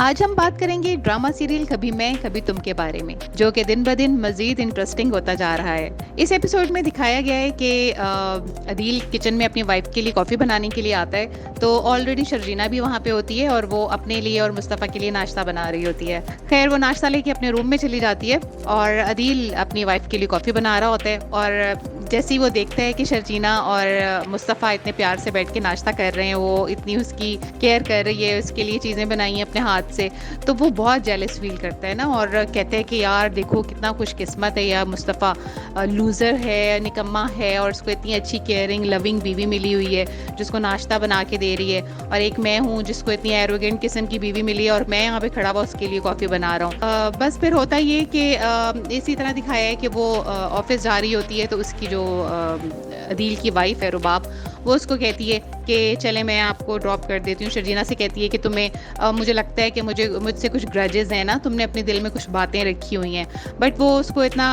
आज हम बात करेंगे ड्रामा सीरियल कभी मैं कभी तुम के बारे में, जो कि दिन ब दिन मजीद इंटरेस्टिंग होता जा रहा है। इस एपिसोड में दिखाया गया है कि अदील किचन में अपनी वाइफ के लिए कॉफ़ी बनाने के लिए आता है, तो ऑलरेडी शर्जीना भी वहाँ पे होती है और वो अपने लिए और मुस्तफ़ा के लिए नाश्ता बना रही होती है। खैर वो नाश्ता लेके अपने रूम में चली जाती है और अदील अपनी वाइफ के लिए कॉफ़ी बना रहा होता है। और जैसे ही वो देखता है कि शर्जीना और मुस्तफ़ा इतने प्यार से बैठ के नाश्ता कर रहे हैं, वो इतनी उसकी केयर कर रही है, उसके लिए चीज़ें बनाई हैं अपने हाथ से, तो वो बहुत जेलस फील करता है ना, और कहते हैं कि यार देखो कितना खुशकिस्मत है यार, मुस्तफ़ा लूज़र है, निकम्मा है, और उसको इतनी अच्छी केयरिंग लविंग बीवी मिली हुई है जिसको नाश्ता बना के दे रही है, और एक मैं हूँ जिसको इतनी एरोगेंट किस्म की बीवी मिली है और मैं यहाँ पे खड़ा हुआ उसके लिए कॉफ़ी बना रहा हूँ। बस फिर होता ये कि इसी तरह दिखाया है कि वो ऑफिस जा रही होती है, तो उसकी जो अदील की वाइफ है रुबाब, वो उसको कहती है कि चले मैं आपको ड्रॉप कर देती हूँ। शर्जीना से कहती है कि तुम्हें मुझे लगता है कि मुझसे कुछ ग्रजेस हैं ना, तुमने अपने दिल में कुछ बातें रखी हुई हैं। बट वो उसको इतना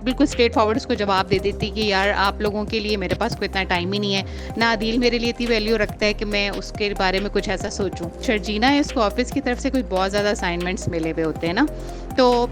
बिल्कुल स्ट्रेट फॉरवर्ड उसको जवाब दे देती कि यार आप लोगों के लिए मेरे पास कोई इतना टाइम ही नहीं है ना, अदील मेरे लिए इतनी वैल्यू रखता है कि मैं उसके बारे में कुछ ऐसा सोचूं। शर्जीना है, उसको ऑफिस की तरफ से कुछ बहुत ज़्यादा असाइनमेंट्स मिले हुए होते हैं ना, तो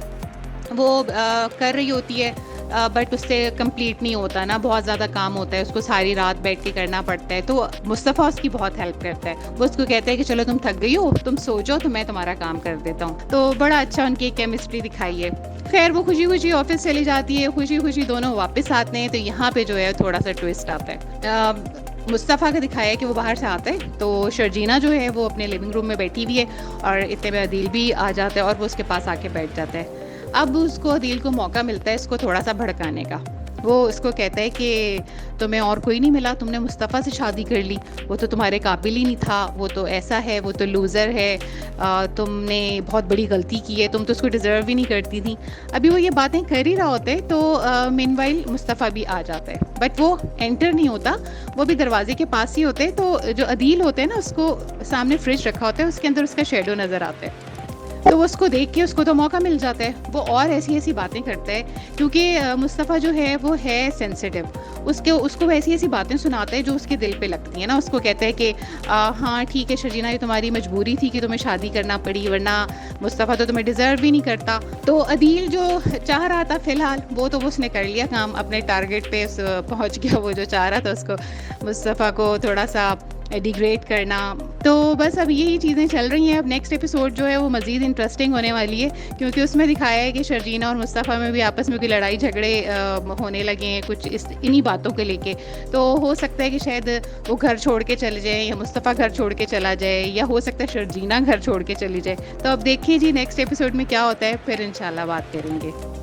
वो कर रही होती है, बट उससे कंप्लीट नहीं होता ना, बहुत ज़्यादा काम होता है, उसको सारी रात बैठ के करना पड़ता है। तो मुस्तफ़ा उसकी बहुत हेल्प करता है, वो उसको कहता है कि चलो तुम थक गई हो, तुम सो जाओ, तो मैं तुम्हारा काम कर देता हूँ। तो बड़ा अच्छा उनकी केमिस्ट्री दिखाई है। खैर वो खुशी खुशी ऑफिस चली जाती है, खुशी खुशी दोनों वापस आते हैं। तो यहाँ पे जो है थोड़ा सा ट्विस्ट आता है। मुस्तफ़ा का दिखाया है कि वो बाहर से आता है, तो शर्जीना जो है वो अपने लिविंग रूम में बैठी हुई है और इतने में अदील भी आ जाता है और वो उसके पास आके बैठ जाता है। अब उसको अदील को मौका मिलता है इसको थोड़ा सा भड़काने का। वो उसको कहता है कि तुम्हें और कोई नहीं मिला, तुमने मुस्तफ़ा से शादी कर ली, वो तो तुम्हारे काबिल ही नहीं था, वो तो ऐसा है, वो तो लूज़र है, तुमने बहुत बड़ी गलती की है, तुम तो उसको डिज़र्व ही नहीं करती थी। अभी वो ये बातें कर ही रहा होता है, तो मीनवाइल मुस्तफ़ा भी आ जाता है, बट वो एंटर नहीं होता, वो भी दरवाजे के पास ही होते हैं। तो जो अदील होते हैं ना, उसको सामने फ्रिज रखा होता है, उसके अंदर उसका शेडो नज़र आता है, तो वो उसको देख के उसको तो मौका मिल जाता है, वो और ऐसी ऐसी बातें करता है, क्योंकि मुस्तफ़ा जो है वो है सेंसिटिव, उसको ऐसी ऐसी बातें सुनाता है जो उसके दिल पे लगती है ना। उसको कहता है कि हाँ ठीक है शर्जीना, ये तुम्हारी मजबूरी थी कि तुम्हें शादी करना पड़ी, वरना मुस्तफ़ा तो तुम्हें डिज़र्व ही नहीं करता। तो अदील जो चाह रहा था फ़िलहाल वो उसने कर लिया काम, अपने टारगेट पे पहुँच गया। वो जो चाह रहा था उसको मुस्तफ़ा को थोड़ा सा डिग्रेड करना, तो बस अब यही चीज़ें चल रही हैं। अब नेक्स्ट एपिसोड जो है वो मज़ीद इंटरेस्टिंग होने वाली है, क्योंकि उसमें दिखाया है कि शर्जीना और मुस्तफ़ा में भी आपस में कोई लड़ाई झगड़े होने लगे हैं कुछ इन्हीं बातों के लेके। तो हो सकता है कि शायद वो घर छोड़ के चले जाए, या मुस्तफ़ा घर छोड़ के चला जाए, या हो सकता है शर्जीना घर छोड़ के चली जाए। तो अब देखिए जी नेक्स्ट एपिसोड में क्या होता है, फिर इंशाल्लाह बात करेंगे।